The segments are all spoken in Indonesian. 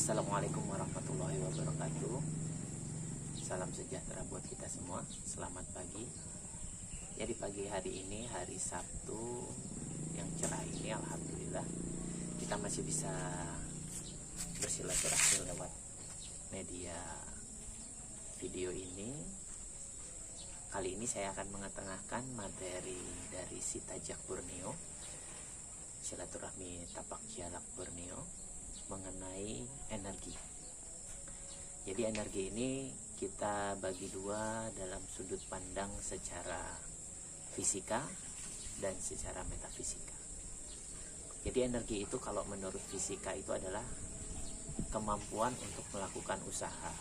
Assalamualaikum warahmatullahi wabarakatuh. Salam sejahtera buat kita semua. Selamat pagi. Jadi pagi hari ini, hari Sabtu yang cerah ini, alhamdulillah kita masih bisa bersilaturahmi lewat media video ini. Kali ini saya akan mengetengahkan materi dari si Tajak Borneo, silaturahmi tapak jalak Borneo, mengenai energi. Jadi energi ini kita bagi dua dalam sudut pandang secara fisika dan secara metafisika. Jadi energi itu kalau menurut fisika itu adalah kemampuan untuk melakukan usaha.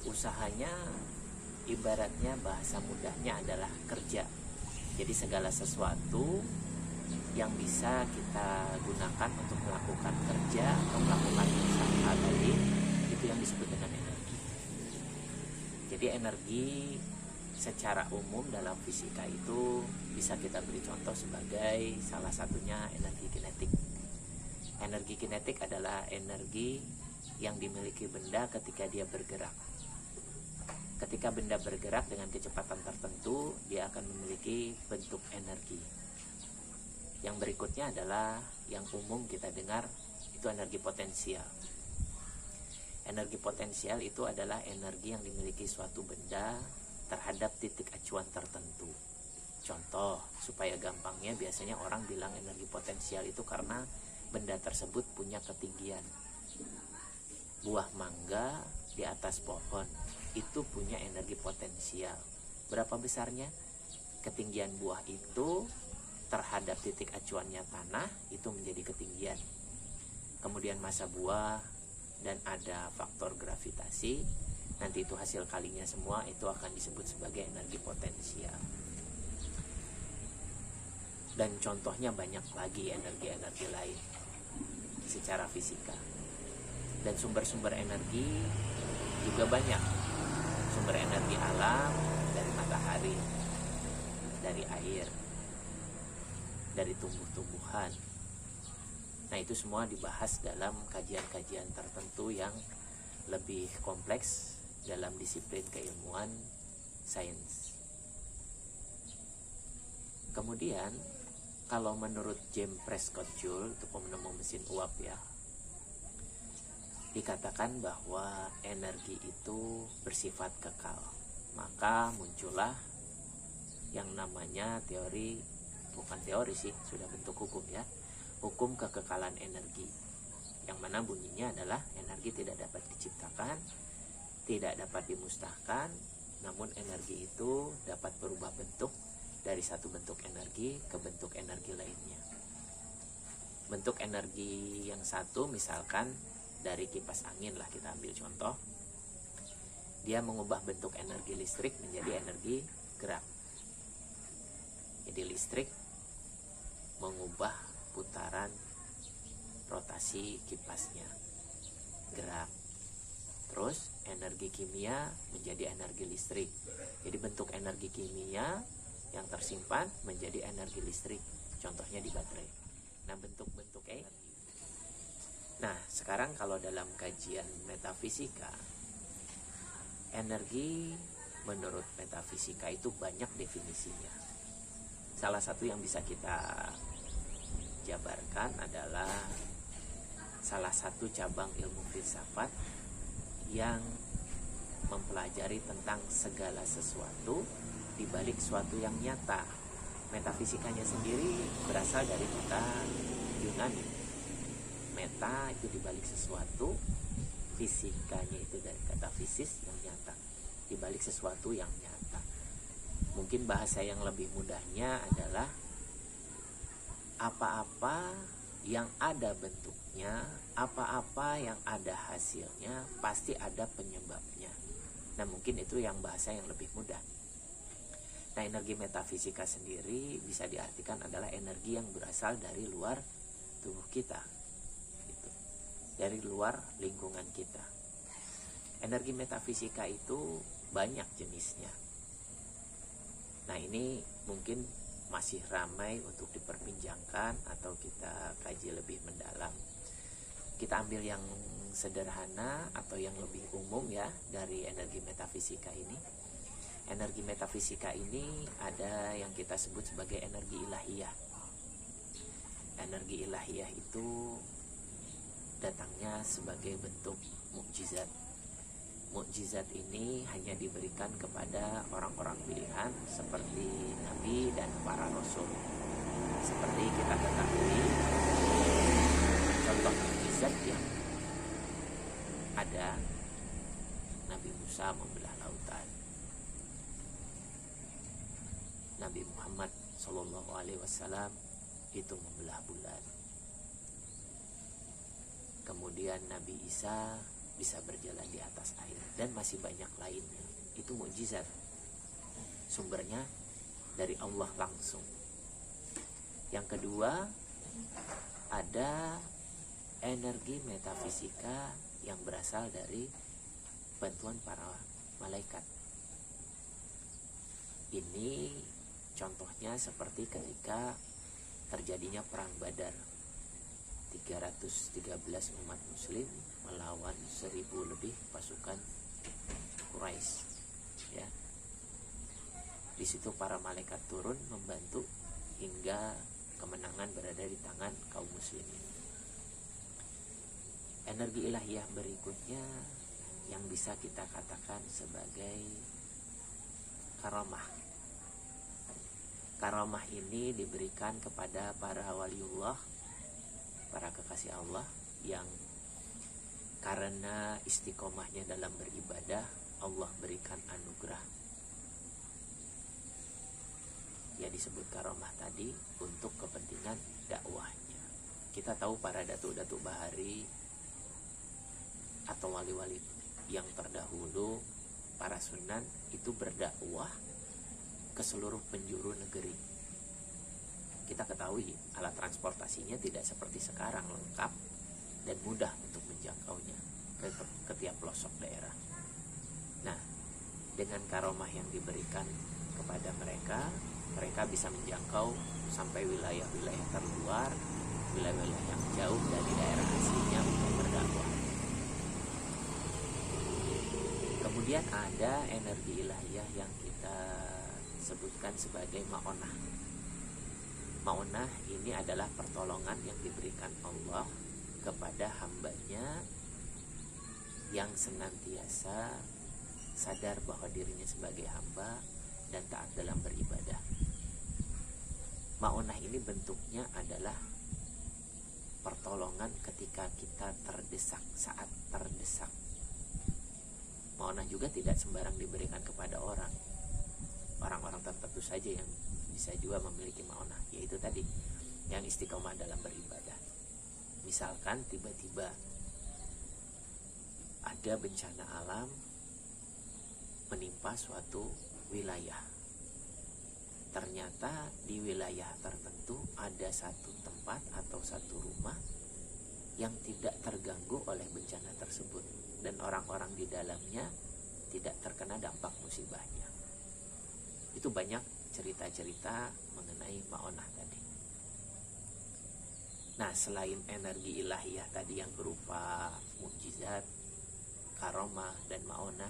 Usahanya ibaratnya bahasa mudahnya adalah kerja. Jadi segala sesuatu yang bisa kita gunakan untuk melakukan kerja atau melakukan usaha tadi, itu yang disebut dengan energi. Jadi energi secara umum dalam fisika itu bisa kita beri contoh sebagai salah satunya energi kinetik. Energi kinetik adalah energi yang dimiliki benda ketika dia bergerak. Ketika benda bergerak dengan kecepatan tertentu, dia akan memiliki bentuk energi. Yang berikutnya adalah yang umum kita dengar, itu energi potensial. Energi potensial itu adalah energi yang dimiliki suatu benda terhadap titik acuan tertentu. Contoh, supaya gampangnya biasanya orang bilang energi potensial itu karena benda tersebut punya ketinggian. Buah mangga di atas pohon itu punya energi potensial. Berapa besarnya? Ketinggian buah itu terhadap titik acuannya tanah itu menjadi ketinggian. Kemudian massa buah dan ada faktor gravitasi, nanti itu hasil kalinya semua itu akan disebut sebagai energi potensial. Dan contohnya banyak lagi energi-energi lain secara fisika. Dan sumber-sumber energi juga banyak. Sumber energi alam dari matahari, dari air, dari tumbuh-tumbuhan. Nah, itu semua dibahas dalam kajian-kajian tertentu yang lebih kompleks dalam disiplin keilmuan sains. Kemudian, kalau menurut James Prescott Joule, itu penemu mesin uap ya, dikatakan bahwa energi itu bersifat kekal. Maka muncullah yang namanya teori, bukan teori sih, sudah bentuk hukum ya, hukum kekekalan energi, yang mana bunyinya adalah energi tidak dapat diciptakan, tidak dapat dimusnahkan, namun energi itu dapat berubah bentuk dari satu bentuk energi ke bentuk energi lainnya. Bentuk energi yang satu misalkan dari kipas angin lah, kita ambil contoh, dia mengubah bentuk energi listrik menjadi energi gerak. Jadi listrik mengubah putaran rotasi kipasnya, gerak. Terus energi kimia menjadi energi listrik. Jadi bentuk energi kimia yang tersimpan menjadi energi listrik. Contohnya di baterai. Nah, bentuk-bentuk energi. Nah, sekarang kalau dalam kajian metafisika, energi menurut metafisika itu banyak definisinya. Salah satu yang bisa kita jabarkan adalah salah satu cabang ilmu filsafat yang mempelajari tentang segala sesuatu di balik suatu yang nyata. Metafisikanya sendiri berasal dari kata Yunani. Meta itu di balik sesuatu, fisikanya itu dari kata fisis yang nyata, di balik sesuatu yang nyata. Mungkin bahasa yang lebih mudahnya adalah apa-apa yang ada bentuknya, apa-apa yang ada hasilnya, pasti ada penyebabnya. Nah, mungkin itu yang bahasa yang lebih mudah. Nah, energi metafisika sendiri bisa diartikan adalah energi yang berasal dari luar tubuh kita, gitu, dari luar lingkungan kita. Energi metafisika itu banyak jenisnya. Nah, ini mungkin masih ramai untuk diperbincangkan atau kita kaji lebih mendalam. Kita ambil yang sederhana atau yang lebih umum ya dari energi metafisika ini. Energi metafisika ini ada yang kita sebut sebagai energi ilahiyah. Energi ilahiyah itu datangnya sebagai bentuk mukjizat. Mukjizat ini hanya diberikan kepada orang-orang pilihan seperti nabi dan para rasul. Seperti kita ketahui, contoh mukjizat yang ada, Nabi Musa membelah lautan, Nabi Muhammad SAW itu membelah bulan, kemudian Nabi Isa bisa berjalan di atas air, dan masih banyak lainnya. Itu mukjizat, sumbernya dari Allah langsung. Yang kedua, ada energi metafisika yang berasal dari bantuan para malaikat. Ini contohnya seperti ketika terjadinya perang Badar, 313 umat muslim melawan 1000 lebih pasukan Quraisy, ya. Di situ para malaikat turun membantu hingga kemenangan berada di tangan kaum muslimin. Energi ilahiyah berikutnya yang bisa kita katakan sebagai karamah. Karamah ini diberikan kepada para waliullah, para kekasih Allah yang karena istiqomahnya dalam beribadah, Allah berikan anugerah. Ya, disebut karamah tadi untuk kepentingan dakwahnya. Kita tahu para datuk-datuk bahari atau wali-wali yang terdahulu, para sunan itu berdakwah ke seluruh penjuru negeri. Kita ketahui alat transportasinya tidak seperti sekarang lengkap dan mudah untuk menjangkaunya ke tiap pelosok daerah. Nah, dengan karomah yang diberikan kepada mereka, mereka bisa menjangkau sampai wilayah-wilayah terluar, wilayah-wilayah yang jauh dari daerah aslinya untuk berdakwah. Kemudian ada energi ilahiyah yang kita sebutkan sebagai ma'onah. Ma'onah ini adalah pertolongan yang diberikan Allah kepada hambanya yang senantiasa sadar bahwa dirinya sebagai hamba dan taat dalam beribadah. Ma'onah ini bentuknya adalah pertolongan ketika kita terdesak, saat terdesak. Ma'onah juga tidak sembarang diberikan kepada orang. Orang-orang tertentu saja yang bisa juga memiliki ma'onah, yaitu tadi yang istiqomah dalam beribadah. Misalkan tiba-tiba ada bencana alam menimpa suatu wilayah. Ternyata di wilayah tertentu ada satu tempat atau satu rumah yang tidak terganggu oleh bencana tersebut, dan orang-orang di dalamnya tidak terkena dampak musibahnya. Itu banyak cerita-cerita mengenai ma'onah tadi. Nah, selain energi ilahiyah tadi yang berupa mukjizat, karomah, dan ma'onah,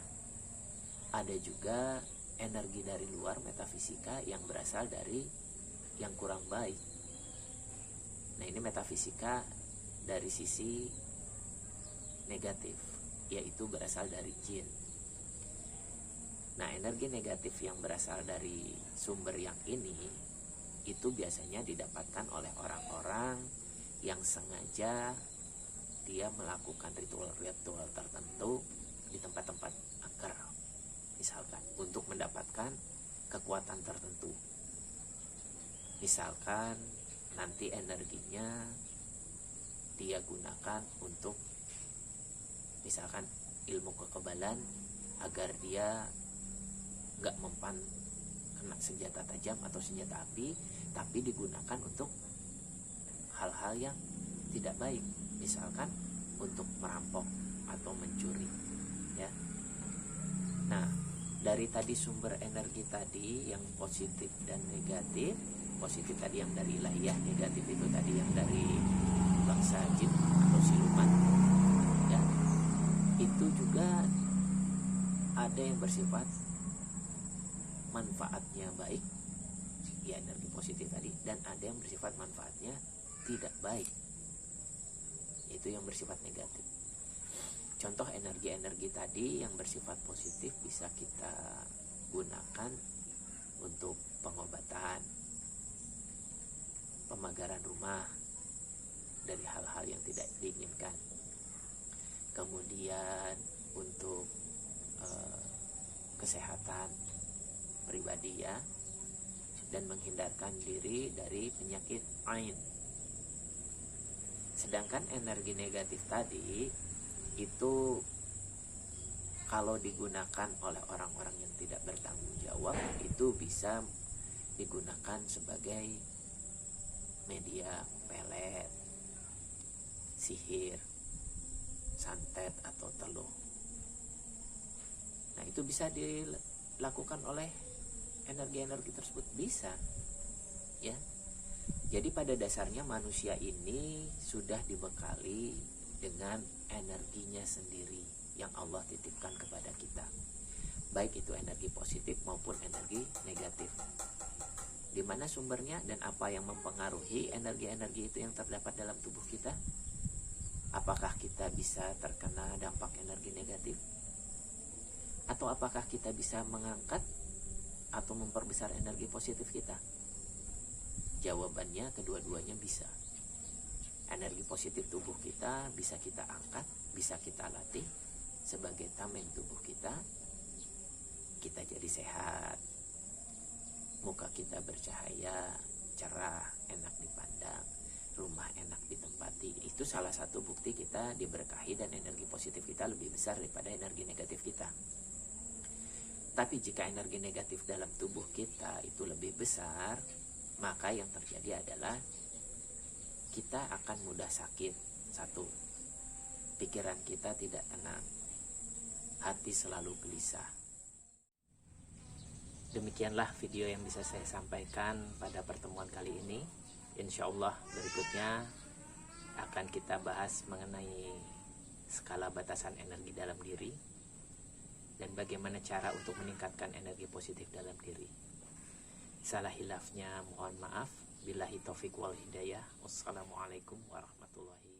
ada juga energi dari luar metafisika yang berasal dari yang kurang baik. Nah, ini metafisika dari sisi negatif, yaitu berasal dari jin. Nah, energi negatif yang berasal dari sumber yang ini itu biasanya didapatkan oleh orang-orang yang sengaja dia melakukan ritual-ritual tertentu di tempat-tempat angker, misalkan untuk mendapatkan kekuatan tertentu. Misalkan nanti energinya dia gunakan untuk misalkan ilmu kekebalan agar dia gak mempan kena senjata tajam atau senjata api, tapi digunakan untuk hal-hal yang tidak baik, misalkan untuk merampok atau mencuri, ya. Nah, dari tadi sumber energi tadi yang positif dan negatif, positif tadi yang dari ilahiyah, negatif itu tadi yang dari bangsa jin atau siluman. juga ada yang bersifat manfaatnya baik, ya energi positif tadi, dan ada yang bersifat manfaatnya tidak baik, itu yang bersifat negatif. Contoh energi-energi tadi yang bersifat positif bisa kita gunakan untuk pengobatan, pemagaran rumah dari hal-hal yang tidak diinginkan, kemudian untuk kesehatan pribadi ya, dan menghindarkan diri dari penyakit ain. Sedangkan energi negatif tadi itu kalau digunakan oleh orang-orang yang tidak bertanggung jawab, itu bisa digunakan sebagai media pelet, sihir, santet atau teluh. Nah, itu bisa dilakukan oleh energi-energi tersebut, bisa ya. Jadi pada dasarnya manusia ini sudah dibekali dengan energinya sendiri yang Allah titipkan kepada kita, baik itu energi positif maupun energi negatif. Di mana sumbernya dan apa yang mempengaruhi energi-energi itu yang terdapat dalam tubuh kita? Apakah kita bisa terkena dampak energi negatif? Atau apakah kita bisa mengangkat atau memperbesar energi positif kita? Jawabannya kedua-duanya bisa. Energi positif tubuh kita bisa kita angkat, bisa kita latih sebagai tameng tubuh kita. Kita jadi sehat, muka kita bercahaya, cerah, enak dipandang, rumah enak ditempati. Itu salah satu bukti kita diberkahi dan energi positif kita lebih besar daripada energi negatif kita. Tapi jika energi negatif dalam tubuh kita itu lebih besar, maka yang terjadi adalah kita akan mudah sakit. Satu, pikiran kita tidak tenang, hati selalu gelisah. Demikianlah video yang bisa saya sampaikan pada pertemuan kali ini. Insya Allah berikutnya akan kita bahas mengenai skala batasan energi dalam diri dan bagaimana cara untuk meningkatkan energi positif dalam diri. Salah hilafnya mohon maaf. Billahi taufiq wal hidayah. Wassalamualaikum warahmatullahi